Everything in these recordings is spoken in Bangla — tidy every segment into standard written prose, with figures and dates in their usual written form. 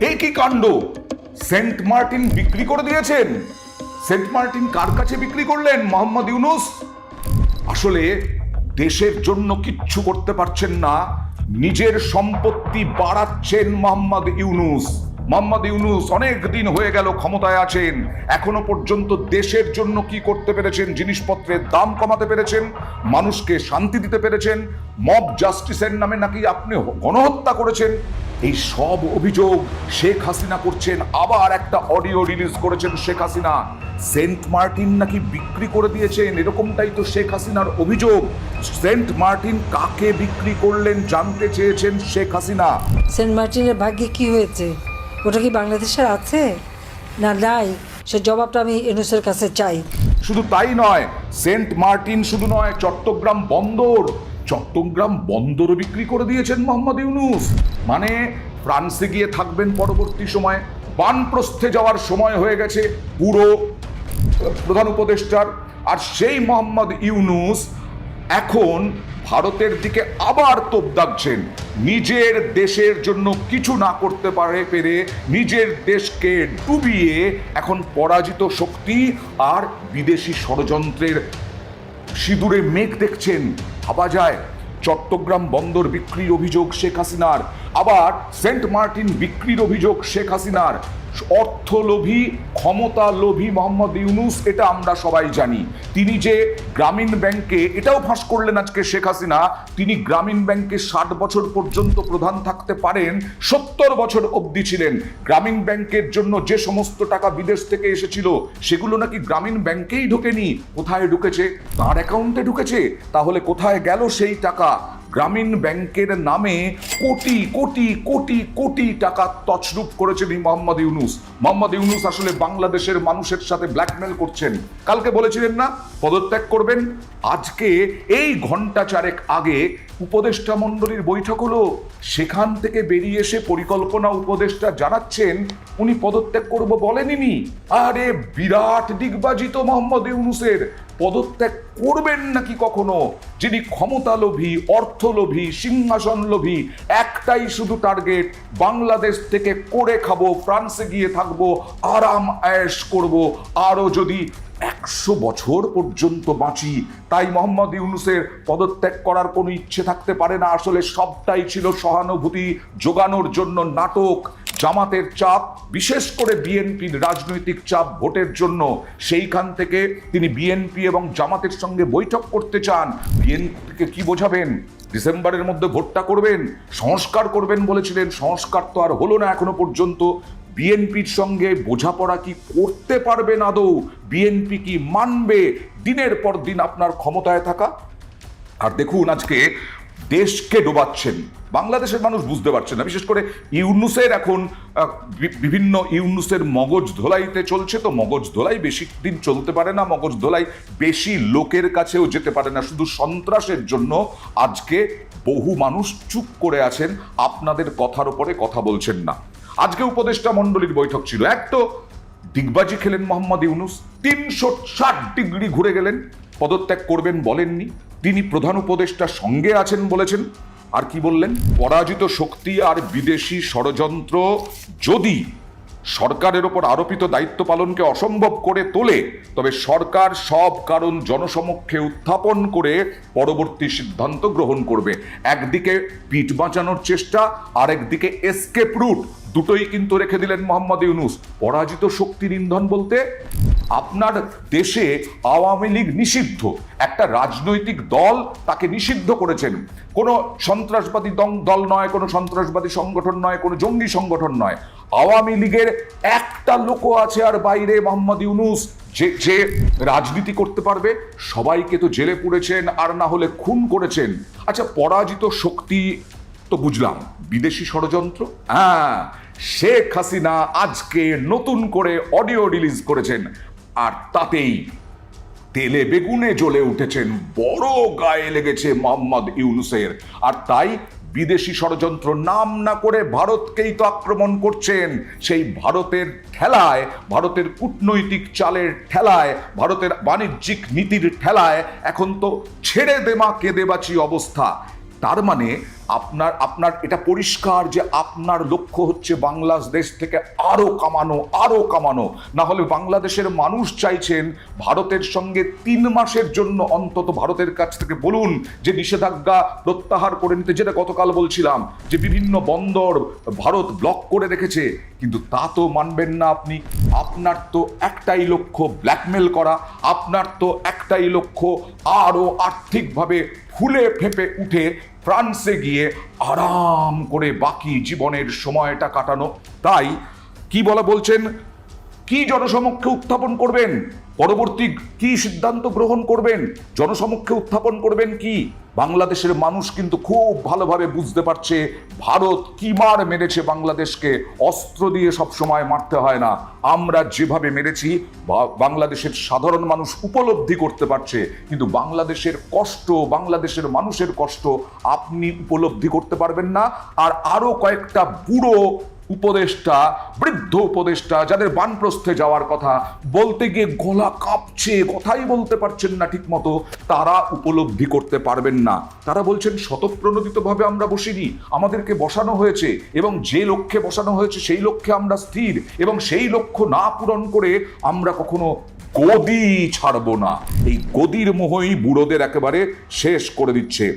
এই কি কাণ্ড! সেন্ট মার্টিন বিক্রি করে দিয়েছেন। সেন্ট মার্টিন কার কাছে বিক্রি করলেন? মোহাম্মদ ইউনূস। আসলে দেশের জন্য কিচ্ছু করতে পারছেন না, নিজের সম্পত্তি বাড়াচ্ছেন মোহাম্মদ ইউনূস। মোহাম্মদ ইউনূস অনেক দিন হয়ে গেল ক্ষমতায় আছেন, এখনো পর্যন্ত দেশের জন্য কি করতে পেরেছেন? জিনিসপত্রের দাম কমাতে পেরেছেন, মানুষকে শান্তি দিতে পেরেছেন, মব জাস্টিসের নামে নাকি আপনি গণহত্যা করেছেন। এই সব অভিযোগ শেখ হাসিনা করছেন। আবার একটা অডিও রিলিজ করেছেন শেখ হাসিনা, সেন্ট মার্টিন নাকি বিক্রি করে দিয়েছেন, এরকমটাই তো শেখ হাসিনার অভিযোগ। সেন্ট মার্টিন কাকে বিক্রি করলেন জানতে চেয়েছেন শেখ হাসিনা। সেন্ট মার্টিনের ভাগ্যে কি হয়েছে? ওটা কি বাংলাদেশের আছে না নাই? সে জবাবটা আমি ইউনূসের কাছে চাই। শুধু তাই নয়, সেন্ট মার্টিন শুধু নয়, চট্টগ্রাম বন্দর, চট্টগ্রাম বন্দরও বিক্রি করে দিয়েছেন মোহাম্মদ ইউনূস। মানে ফ্রান্সে গিয়ে থাকবেন পরবর্তী সময়, বানপ্রস্থে যাওয়ার সময় হয়ে গেছে পুরো প্রধান উপদেষ্টার। আর সেই মোহাম্মদ ইউনূস এখন ভারতের দিকে আবার তোপ দাগছেন, নিজের দেশের জন্য কিছু না করতে পেরে নিজের দেশকে ডুবিয়ে এখন পরাজিত শক্তি আর বিদেশি ষড়যন্ত্রের সিঁদুরে মেঘ দেখছেন। ভাবা যায়, চট্টগ্রাম বন্দর বিক্রির অভিযোগ শেখ হাসিনার, আবার সেন্ট মার্টিন বিক্রির অভিযোগ শেখ হাসিনার। অর্থলোভী, ক্ষমতা লোভী মোহাম্মদ ইউনূস, এটা আমরা সবাই জানি। তিনি যে গ্রামীণ ব্যাংকে, এটাও ফাঁস করলেন আজকে শেখ হাসিনা, তিনি গ্রামীণ ব্যাংকে 60 বছর পর্যন্ত প্রধান থাকতে পারেন, 70 বছর অবধি ছিলেন। গ্রামীণ ব্যাংকের জন্য যে সমস্ত টাকা বিদেশ থেকে এসেছিল সেগুলো নাকি গ্রামীণ ব্যাংকেই ঢোকেনি। কোথায় ঢুকেছে? তার অ্যাকাউন্টে ঢুকেছে। তাহলে কোথায় গেল সেই টাকা? গ্রামীণ ব্যাংকের নামে কোটি কোটি কোটি কোটি টাকা তছরূপ করেছেন এই মোহাম্মদ ইউনূস। মোহাম্মদ ইউনূস আসলে বাংলাদেশের মানুষের সাথে ব্ল্যাকমেল করছেন। কালকে বলেছিলেন না পদত্যাগ করবেন, আজকে এই ঘন্টা চারেক আগে উপদেষ্টা মণ্ডলীর বৈঠক হলো, সেখান থেকে বেরিয়ে এসে পরিকল্পনা উপদেষ্টা জানাচ্ছেন উনি পদত্যাগ করব বলেননি। আরে বিরাট ডিগবাজি তো মোহাম্মদ ইউনূসের। পদত্যাগ করবেন নাকি কখনো? যিনি ক্ষমতালোভী, অর্থলোভী, সিংহাসন লোভী, একটাই শুধু টার্গেট, বাংলাদেশ থেকে করে খাবো, ফ্রান্সে গিয়ে থাকবো, আরাম আয়েশ করব, আরো যদি 100 বছর পর্যন্ত বাঁচি। তাই মোহাম্মদ ইউনূসের পদত্যাগ করার কোনো ইচ্ছে থাকতে পারে না। আসলে সবটাই ছিল সহানুভূতি জোগানোর জন্য নাটক। জামাতের চাপ, বিশেষ করে বিএনপির রাজনৈতিক চাপ ভোটের জন্য, সেইখান থেকে তিনি বিএনপি এবং জামাতের সঙ্গে বৈঠক করতে চান। বিএনপিকে কি বোঝাবেন? ডিসেম্বরের মধ্যে ভোটটা করবেন, সংস্কার করবেন বলেছিলেন, সংস্কার তো আর হলো না এখনো পর্যন্ত। বিএনপির সঙ্গে বোঝাপড়া কি করতে পারবেন আদৌ? বিএনপি কি মানবে দিনের পর দিন আপনার ক্ষমতায় থাকা? আর দেখুন আজকে দেশকে ডোবাচ্ছেন, বাংলাদেশের মানুষ বুঝতে পারছেন না। বিশেষ করে ইউনূসের এখন বিভিন্ন ইউনূসের মগজ ধোলাইতে চলছে, তো মগজ ধোলাই বেশি দিন চলতে পারে না, মগজ ধোলাই বেশি লোকের কাছেও যেতে পারে না। শুধু সন্ত্রাসের জন্য আজকে বহু মানুষ চুপ করে আছেন, আপনাদের কথার উপরে কথা বলছেন না। আজকে উপদেষ্টা মণ্ডলীর বৈঠক ছিল, এক তো ডিগবাজি খেলেন মোহাম্মদ ইউনূস, 360 ডিগ্রি ঘুরে গেলেন, পদত্যাগ করবেন বলেননি, তিনি প্রধান উপদেষ্টার সঙ্গে আছেন বলেছেন। আর কি বললেন? পরাজিত শক্তি আর বিদেশি ষড়যন্ত্র যদি সরকারের ওপর আরোপিত দায়িত্ব পালনকে অসম্ভব করে তোলে, তবে সরকার সব কারণ জনসমক্ষে উত্থাপন করে পরবর্তী সিদ্ধান্ত গ্রহণ করবে। একদিকে পিঠ বাঁচানোর চেষ্টা, আর একদিকে এসকেপ রুট, দুটোই কিন্তু রেখে দিলেন মোহাম্মদ ইউনূস। পরাজিত শক্তির ইন্ধন বলতে আপনার দেশে আওয়ামী লীগ নিষিদ্ধ, একটা রাজনৈতিক দল, তাকে নিষিদ্ধ করেছেন। কোনো সন্ত্রাসবাদী দল নয়, কোনো সন্ত্রাসবাদী সংগঠন নয়, কোনো জঙ্গি সংগঠন নয়। আওয়ামী লীগের একটা লোকও আছে আর বাইরে মোহাম্মদ ইউনূস যে রাজনীতি করতে পারবে? সবাইকে তো জেলে পুরেছেন, আর না হলে খুন করেছেন। আচ্ছা, পরাজিত শক্তি তো বুঝলাম, বিদেশি ষড়যন্ত্র? হ্যাঁ, শেখ হাসিনা আজকে নতুন করে অডিও রিলিজ করেছেন, আর তাতেই তেলে বেগুনে জ্বলে উঠেছেন, বড় গায়ে লেগেছে মোহাম্মদ ইউনূসের। আর তাই বিদেশি ষড়যন্ত্র নাম না করে ভারতকেই তো আক্রমণ করছেন। সেই ভারতের ঠেলায়, ভারতের কূটনৈতিক চালের ঠেলায়, ভারতের বাণিজ্যিক নীতির ঠেলায় এখন তো ছেড়ে দেমা কেঁদে বাঁচি অবস্থা। তার মানে আপনার আপনার এটা পরিষ্কার যে আপনার লক্ষ্য হচ্ছে বাংলাদেশ থেকে আরো কামানো, না হলে বাংলাদেশের মানুষ চাইছেন ভারতের সঙ্গে 3 মাসের জন্য অন্তত ভারতের কাছ থেকে বলুন যে নিষেধাজ্ঞা প্রত্যাহার করে নিতে, যেটা গতকাল বলছিলাম যে বিভিন্ন বন্দর ভারত ব্লক করে রেখেছে, কিন্তু তা তো মানবেন না আপনি। আপনার তো একটাই লক্ষ্য ব্ল্যাকমেল করা, আপনার তো একটাই লক্ষ্য আরো আর্থিকভাবে ফুলে ফেপে উঠে ফ্রান্সে গিয়ে আরাম করে বাকি জীবনের সময়টা কাটানো। তাই কি বলছেন, কি জনসমক্ষে উত্থাপন করবেন, পরবর্তী কি সিদ্ধান্ত গ্রহণ করবেন, জনসমক্ষে উত্থাপন করবেন কি? বাংলাদেশের মানুষ কিন্তু খুব ভালোভাবে বুঝতে পারছে ভারত কি মার মেরেছে বাংলাদেশকে। অস্ত্র দিয়ে সব সময় মারতে হয় না, আমরা যেভাবে মেরেছি বাংলাদেশের সাধারণ মানুষ উপলব্ধি করতে পারছে, কিন্তু বাংলাদেশের কষ্ট, বাংলাদেশের মানুষের কষ্ট আপনি উপলব্ধি করতে পারবেন না। আর আরো কয়েকটা বুড়ো উপদেষ্টা, বৃদ্ধ উপদেষ্টা যাদের বানপ্রস্থে যাওয়ার কথা, বলতে গিয়ে গলা কাঁপছে, কথাই বলতে পারছেন না ঠিক মতো, তারা উপলব্ধি করতে পারবেন না। তারা বলছেন স্বতঃপ্রণোদিতভাবে আমরা বসিনি, আমাদেরকে বসানো হয়েছে এবং যে লক্ষ্যে বসানো হয়েছে সেই লক্ষ্যে আমরা স্থির, এবং সেই লক্ষ্য না পূরণ করে আমরা কখনো গদি ছাড়বো না। এই গদির মোহই বুড়োদের একেবারে শেষ করে দিচ্ছে।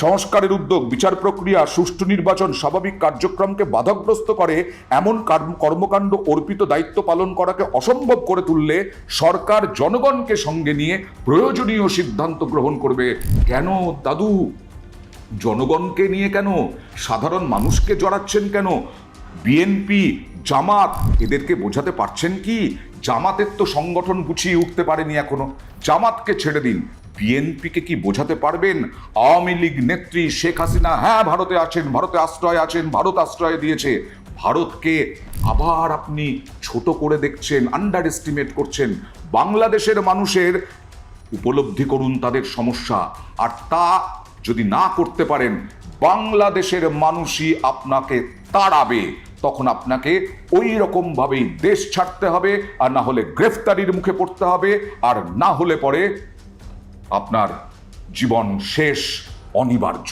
সংস্কারের উদ্যোগ, বিচার প্রক্রিয়া, সুষ্ঠু নির্বাচন, স্বাভাবিক কার্যক্রমকে বাধাগ্রস্ত করে এমন কর্মকাণ্ড অর্পিত দায়িত্ব পালন করাকে অসম্ভব করে তুললে সরকার জনগণকে সঙ্গে নিয়ে প্রয়োজনীয় সিদ্ধান্ত গ্রহণ করবে। কেন দাদু, জনগণকে নিয়ে কেন? সাধারণ মানুষকে জড়াচ্ছেন কেন? বিএনপি, জামাত, এদেরকে বোঝাতে পারছেন কি? জামাতের তো সংগঠন গুছিয়ে উঠতে পারেনি এখনো, জামাতকে ছেড়ে দিন। বিএনপিকে কি বোঝাতে পারবেন? আওয়ামী লীগ নেত্রী শেখ হাসিনা হ্যাঁ ভারতে আছেন, ভারতে আশ্রয় আছেন, ভারত আশ্রয় দিয়েছে, ভারতকে আবার আপনি ছোট করে দেখছেন, আন্ডার এস্টিমেট করছেন। বাংলাদেশের মানুষের উপলব্ধি করুন তাদের সমস্যা, আর তা যদি না করতে পারেন বাংলাদেশের মানুষই আপনাকে তাড়াবে। তখন আপনাকে ওই রকম ভাবেই দেশ ছাড়তে হবে, আর না হলে গ্রেফতারির মুখে পড়তে হবে, আর না হলে পরে আপনার জীবন শেষ অনিবার্য।